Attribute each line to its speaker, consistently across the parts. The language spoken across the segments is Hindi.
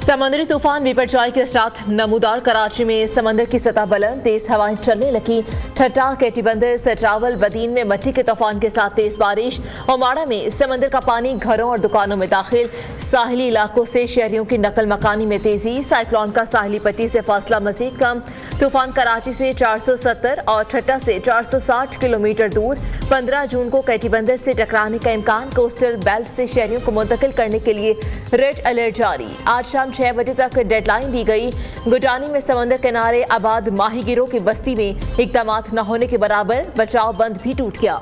Speaker 1: समुद्री तूफान बिपरजॉय के साथ नमूदार कराची में समंदर की सतह बुलंद, तेज हवाएं चलने लगी। ठट्टा, केटी बंदर, सजावल, बदीन में मट्टी के तूफान के साथ तेज बारिश। ओमाड़ा में समंदर का पानी घरों और दुकानों में दाखिल। साहिली इलाकों से शहरियों की नकल मकानी में तेजी। साइक्लोन का साहिली पट्टी से फासला मजीद कम। तूफान कराची से 470 और ठट्टा से 460 किलोमीटर दूर। 15 जून को केटी बंदर से टकराने का इम्कान। कोस्टल बेल्ट से शहरियों को मुंतकिल करने के लिए रेड अलर्ट जारी। आज शाम 6 बजे तक डेडलाइन दी गई। गुडानी में समंदर किनारे आबाद माहीगिरों की बस्ती में इकदाम न होने के बराबर। बचाव बंद भी टूट गया।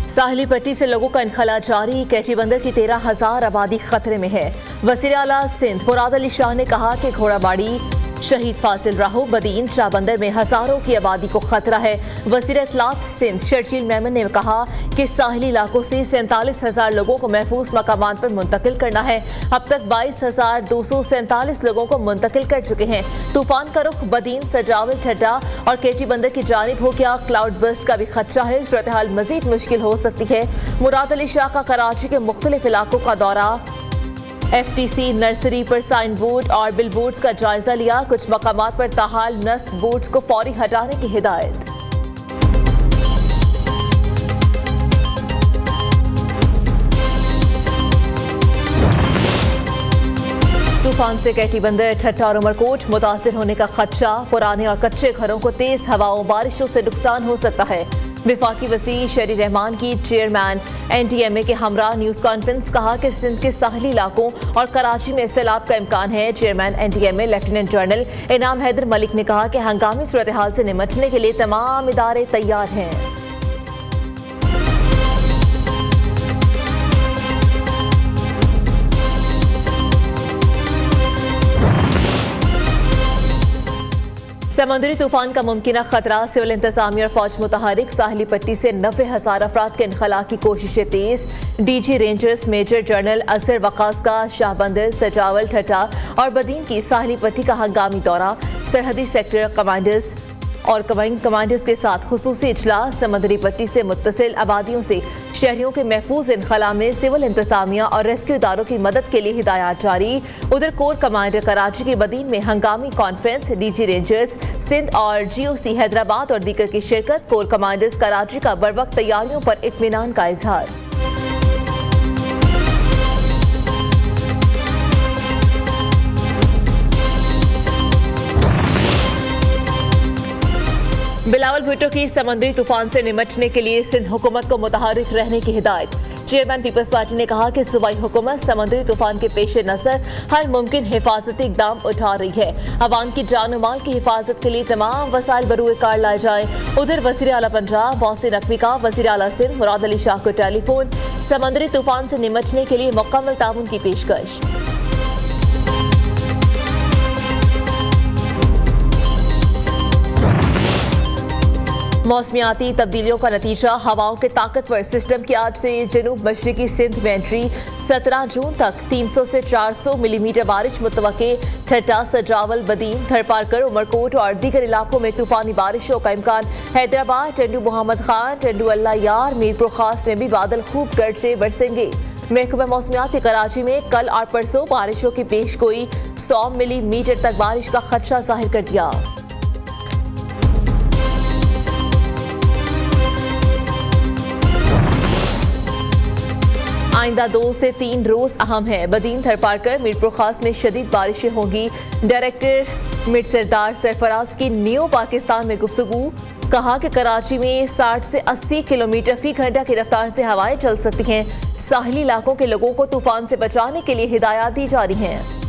Speaker 1: साहिली पट्टी से लोगों का इनखला जारी। केटी बंदर की 13,000 आबादी खतरे में है। वज़ीर आला सिंध मुराद अली शाह ने कहा कि घोड़ाबाड़ी, शहीद फासिल राहो, बदीन, शाहबंदर में हजारों की आबादी को खतरा है। वज़ीर इत्तलात सिंध शर्जील मेमन ने कहा कि साहिली इलाकों से 47,000 लोगों को महफूज मकामात पर मुंतकिल करना है। अब तक 22,247 लोगों को मुंतकिल कर चुके हैं। तूफान का रुख बदीन, सजावल, ठट्टा और केटी बंदर की जानिब हो गया। क्लाउड बर्स्ट का भी खदशा है। सूरत हाल मजीद मुश्किल हो सकती है। मुराद अली शाह का कराची के मुख्तलिफ इलाकों का दौरा। FTC नर्सरी पर साइन बोर्ड और बिल बोर्ड्स का जायजा लिया। कुछ मकामात पर ताहाल नस्ब बोर्ड्स को फौरी हटाने की हिदायत। तूफान से केटी बंदर, ठट्टा और उमरकोट मुतासिर होने का खदशा। पुराने और कच्चे घरों को तेज हवाओं, बारिशों से नुकसान हो सकता है। विफाकी वज़ीर शरी रहमान की चेयरमैन NTMA के हमरा न्यूज़ कॉन्फ्रेंस। कहा कि सिंध के साहिली इलाकों और कराची में सैलाब का इम्कान है। चेयरमैन NTMA लेफ्टिनेंट जनरल इनाम हैदर मलिक ने कहा कि हंगामी सूरत हाल से निमटने के लिए तमाम इदारे तैयार हैं। समुद्री तूफान का मुमकिन खतरा। सिविल इंतजामिया और फौज मुतहरिक। साहिली पट्टी से 90,000 अफराद के इनखला की कोशिशें तेज। DG रेंजर्स मेजर जनरल असर वकास का शाहबंदर, सजावल, ठट्टा और बदीन की साहिली पट्टी का हंगामी दौरा। सरहदी सेक्टर कमांडर्स और कमांडिंग कमांडर्स के साथ खुसूसी इजलास। समुद्री पट्टी से मुत्तसिल आबादियों से शहरियों के महफूज इनखला में सिविल इंतजामिया और रेस्क्यू इदारों की मदद के लिए हिदायत जारी। उधर कोर कमांडर कराची के बदीन में हंगामी कॉन्फ्रेंस। DG रेंजर्स सिंध और GOC हैदराबाद और दीगर की शिरकत। कोर कमांडर्स कराची का बरवक्त तैयारियों पर इत्मीनान का इजहार। बिलावल भुट्टो की समुद्री तूफान से निमटने के लिए सिंध हुकूमत को मुतहरिक रहने की हिदायत। चेयरमैन पीपल्स पार्टी ने कहा कि सूबाई हुकूमत समुद्री तूफान के पेश नज़र हर मुमकिन हिफाजती इकदाम उठा रही है। अवाम की जान माल की हिफाजत के लिए तमाम वसाइल बरूए कार लाए जाएं। उधर वज़ीर आला पंजाब मोहसिन नकवी का वज़ीर आला सिंध मुराद अली शाह को टेलीफोन। समुद्री तूफान से निमटने के लिए मुकम्मल ताउन की पेशकश। मौसमियाती तब्दीलियों का नतीजा। हवाओं के ताकतवर सिस्टम की आज से जनूब मशरकी सिंध में एंट्री। 17 जून तक 300 से 400 मिलीमीटर बारिश मुतवक्के। ठट्टा, सजावल, बदीन, थरपारकर, उमरकोट और दीगर इलाकों में तूफानी बारिशों का इम्कान। हैदराबाद, टंडू मोहम्मद खान, टंडू अल्लाह यार, मीरपुर खास में भी बादल खूब गरजे बरसेंगे। महकमा मौसमियात कराची में कल और परसों बारिशों की पेशगोई। 100 मिलीमीटर तक बारिश का खदशा जाहिर कर दिया। आइंदा 2 से 3 रोज अहम है। बदीन, थरपारकर, मीरपुर खास में शदीद बारिशें होंगी। डायरेक्टर मिड सरदार सरफराज की न्यू पाकिस्तान में गुफ्तगू। कहा कि कराची में 60 से 80 किलोमीटर फी घंटा की रफ्तार से हवाएं चल सकती हैं। साहिली इलाकों के लोगों को तूफान से बचाने के लिए हिदायत दी जा रही हैं।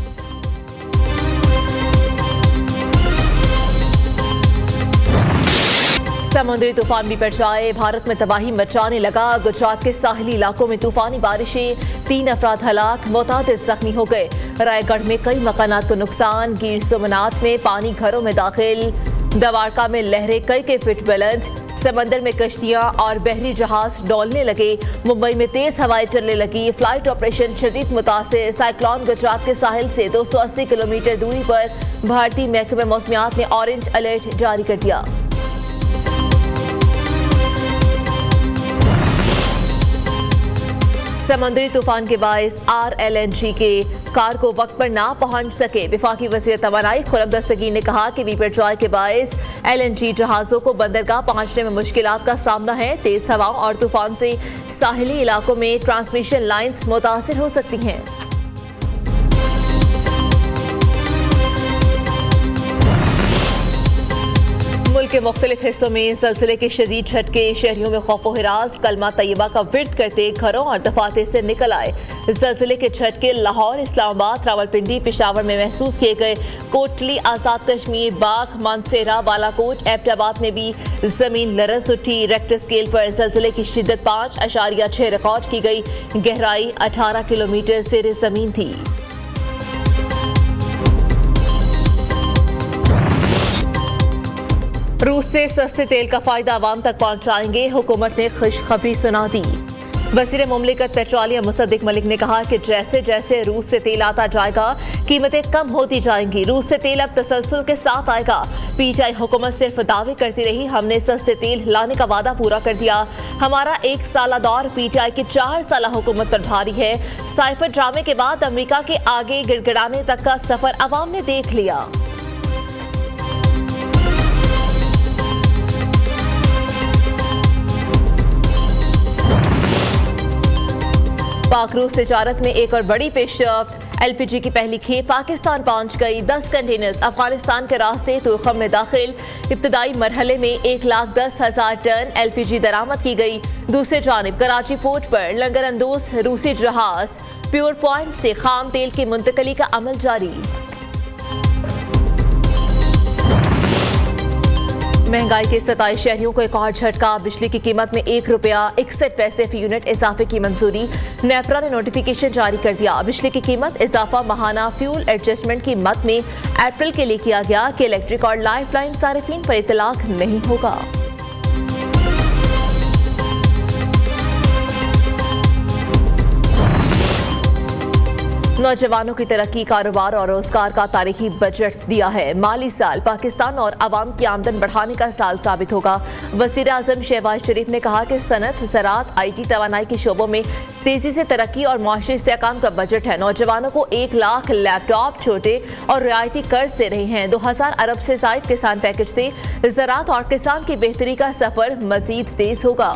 Speaker 1: समुद्री तूफान बिपरजॉय भारत में तबाही मचाने लगा। गुजरात के साहिली इलाकों में तूफानी बारिशें। 3 अफराद हलाक, मुतादिद जख्मी हो गए। रायगढ़ में कई मकानात को नुकसान। गिर सोमनाथ में पानी घरों में दाखिल। दवारका में लहरें कई के फीट बुलंद। समंदर में कश्तियां और बहरी जहाज डोलने लगे। मुंबई में तेज हवाएं चलने लगी। फ्लाइट ऑपरेशन शदीद मुतासिर। साइक्लोन गुजरात के साहिल से 280 किलोमीटर दूरी पर। भारतीय महकमे मौसमियात ने ऑरेंज अलर्ट जारी कर दिया। समुद्री तूफान के बायस RLNG के कार को वक्त पर ना पहुंच सके। वफाकी वज़ीर तवानाई खुर्रम दस्तगीर ने कहा कि बिपरजॉय के बायस LNG जहाज़ों को बंदरगाह पहुंचने में मुश्किलात का सामना है। तेज हवाओं और तूफान से साहिली इलाकों में ट्रांसमिशन लाइन्स मुतासिर हो सकती हैं। मुल्क के मुख्तलिफ हिस्सों में ज़लज़ले के शदीद झटके। शहरियों में खौफो हिरास। कलमा तैयबा का विर्द करते घरों और दफातर से निकल आए। ज़लज़ले के झटके लाहौर, इस्लामाबाद, रावलपिंडी, पेशावर में महसूस किए गए। कोटली, आज़ाद कश्मीर, बाग, मानसेरा, बालाकोट, एबटाबाद में भी ज़मीन लरज़ उठी। रेक्टर स्केल पर ज़लज़ले की शिद्दत 5.6 रिकॉर्ड की गई। गहराई 18 किलोमीटर ज़ेर ज़मीन थी। रूस से सस्ते तेल का फायदा आवाम तक पहुंचाएंगे। हुकूमत ने खुशखबरी सुना दी। वज़ीर मुमलिकत पेट्रोलियम मुसद्दिक मलिक ने कहा कि जैसे जैसे रूस से तेल आता जाएगा कीमतें कम होती जाएंगी। रूस से तेल अब तसलसल के साथ आएगा। PTI हुकूमत सिर्फ दावे करती रही, हमने सस्ते तेल लाने का वादा पूरा कर दिया। हमारा 1 साला दौर PTI की 4 साला हुकूमत पर भारी है। साइफर ड्रामे के बाद अमेरिका के आगे गिड़गिड़ाने तक का सफर अवाम ने देख लिया। पाक रूस तिजारत में एक और बड़ी पेशरफ्त। LPG की पहली खेप पाकिस्तान पहुंच गई। 10 कंटेनर्स अफगानिस्तान के रास्ते तुर्कम में दाखिल। इब्तदाई मरहले में 1,10,000 टन LPG दरामद की गई। दूसरी जानिब कराची पोर्ट पर लंगर अंदोज रूसी जहाज प्योर पॉइंट से खाम तेल की मुंतकली का अमल जारी। महंगाई के 27 शहरियों को एक और झटका। बिजली की कीमत में ₹1.61 फी यूनिट इजाफे की मंजूरी। नेपरा ने नोटिफिकेशन जारी कर दिया। बिजली की कीमत इजाफा माहाना फ्यूल एडजस्टमेंट की मद में अप्रैल के लिए किया गया कि इलेक्ट्रिक और लाइफलाइन सारिफीन पर इतलाक नहीं होगा। नौजवानों की तरक्की, कारोबार और रोजगार का तारीखी बजट दिया है। माली साल पाकिस्तान और आवाम की आमदन बढ़ाने का साल साबित होगा। वज़ीर आज़म शहबाज शरीफ ने कहा कि सनत, ज़राअत, IT, तवानाई के शोबों में तेजी से तरक्की और मुआशी इस्तेहकाम का बजट है। नौजवानों को 1 लाख लैपटॉप छोटे और रियायती कर्ज दे रहे हैं। 2000 अरब से ज़ायद किसान पैकेज से ज़राअत और किसान की बेहतरी का सफर मजीद तेज होगा।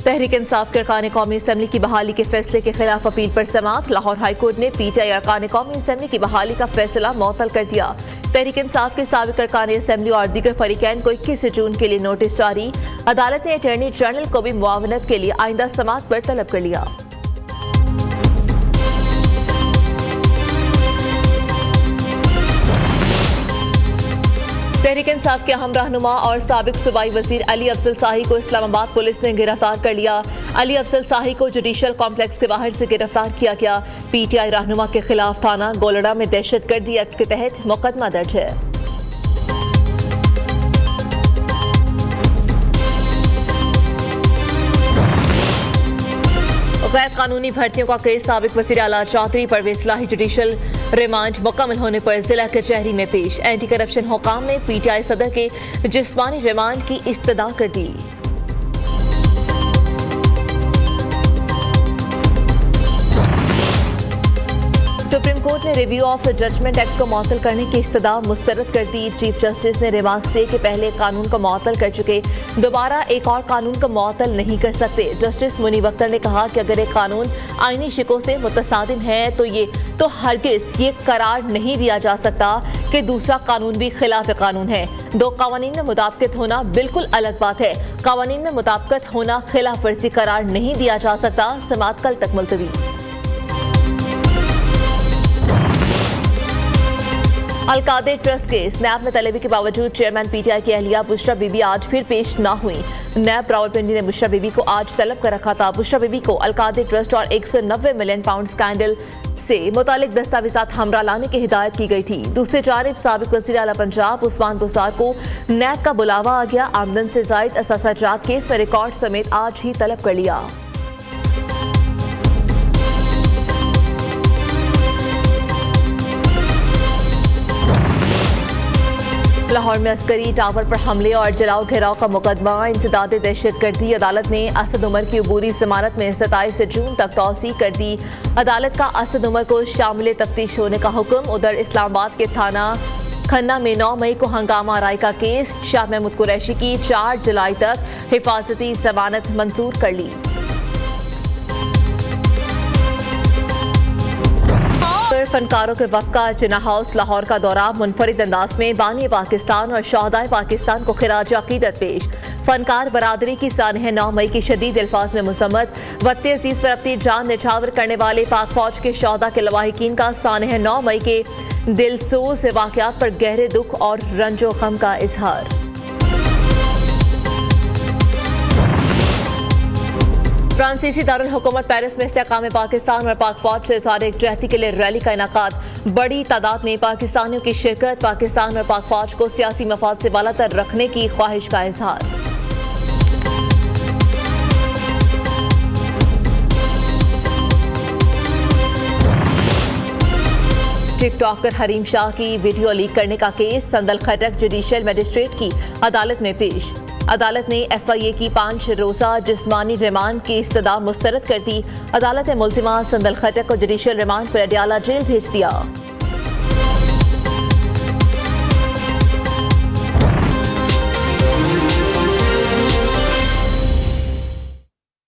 Speaker 1: तहरीक इंसाफ के अरकान कौमी असम्बली की बहाली के फैसले के खिलाफ अपील पर समाअत। लाहौर हाईकोर्ट ने PTI अरकान कौमी असम्बली की बहाली का फैसला मुअत्तल कर दिया। तहरीक इंसाफ के साबिक अरकान असम्बली और दीगर फरीकैन को 21 जून के लिए नोटिस जारी। अदालत ने अटॉर्नी जनरल को भी मुआवनत के लिए आइंदा समाअत पर तलब कर लिया। तहरीक इंसाफ के अहम रहनुमा और साबिक सूबाई वजीर अली अफजल शाही को इस्लामाबाद पुलिस ने गिरफ्तार कर लिया। अली अफजल शाही को जुडिशल कॉम्प्लेक्स के बाहर से गिरफ्तार किया गया। PTI रहनुमा के खिलाफ थाना गोलड़ा में दहशतगर्दी एक्ट के तहत मुकदमा दर्ज है। गैर कानूनी भर्तियों का केस साबिक वज़ीर आला चौधरी परवेज इलाही जुडिशल रिमांड मुकम्मल होने पर जिला कचहरी में पेश। एंटी करप्शन हुकाम ने PTI सदर के जिस्मानी रिमांड की इस्तदा कर दी। सुप्रीम कोर्ट ने रिव्यू ऑफ जजमेंट एक्ट को मुअत्तल करने की इस्तदा मुस्तरद कर दी। चीफ जस्टिस ने रिमार्क से कि पहले कानून को मुअत्तल कर चुके दोबारा एक और कानून को मुअत्तल नहीं कर सकते। जस्टिस मुनीब अख्तर ने कहा कि अगर एक कानून आईनी शिकों से मुतसादिम है तो हरगिज़ ये करार नहीं दिया जा सकता कि दूसरा कानून भी खिलाफ कानून है। दो कानून में मुताबिकत होना बिल्कुल अलग बात है। कानून में मुताबिकत होना खिलाफ वर्जी करार नहीं दिया जा सकता। समाअत कल तक मुलतवी। अलकादे ट्रस्ट के स्नैप में तलबी के बावजूद चेयरमैन पीटीआई की अहलिया बुशरा बीबी आज फिर पेश न हुई। नैब रावलपिंडी ने बुशरा बीबी को आज तलब कर रखा था। बुशरा बीबी को अलकादे ट्रस्ट और 190 मिलियन पाउंड स्कैंडल से मुतालिक दस्तावेजात हमरा लाने की हिदायत की गई थी। दूसरी जानिब साबिक वज़ीर आला पंजाब उस्मान बुज़दार को नैब का बुलावा आ गया। आमदन से जायद असासाजात केस में रिकॉर्ड समेत आज ही तलब कर लिया। लाहौर में अस्करी टावर पर हमले और जलाओ घेराव का मुकदमा इंसदादे दहशतगर्दी। अदालत ने असद उमर की अबूरी जमानत में 27 जून तक तौसी कर दी। अदालत का असद उमर को शामिल तफ्तीश होने का हुक्म। उधर इस्लामाबाद के थाना खन्ना में 9 मई को हंगामा आराई का केस। शाह महमूद कुरैशी की 4 जुलाई तक हिफाजती जमानत मंजूर कर ली। फनकारों के वक्त का जिन्ना हाउस लाहौर का दौरा। मुनफरिद अंदाज में बानी पाकिस्तान और शहदाए पाकिस्तान को खिराज अकीदत पेश। फनकार बरादरी की सानह 9 मई की शदीद अल्फाज में मुसम्मत। वक्त अजीज पर अपनी जान निछावर करने वाले पाक फौज के शहदा के लवाहिकीन का सानह 9 मई के दिलसोज वाक़यात पर गहरे दुख और रंजो गम का इजहार। फ्रांसीसी दारुल हुकूमत पेरिस में इस्तेकाम पाकिस्तान और पाक फौज से इज़हार एकजहती के लिए रैली का इनाकाद। बड़ी तादाद में पाकिस्तानियों की शिरकत। पाकिस्तान और पाक फौज को सियासी मफाद से बालातर रखने की ख्वाहिश का इजहार। टिकटॉकर हरीम शाह की वीडियो लीक करने का केस। संदल खटक जुडिशियल मजिस्ट्रेट की अदालत में पेश। अदालत ने FIA की 5 रोज़ा जिस्मानी रिमांड की इस्तदा मुस्तरद कर दी। अदालत ने मुल्जिमा संदल खटक को जुडिशियल रिमांड पर अडियाला जेल भेज दिया।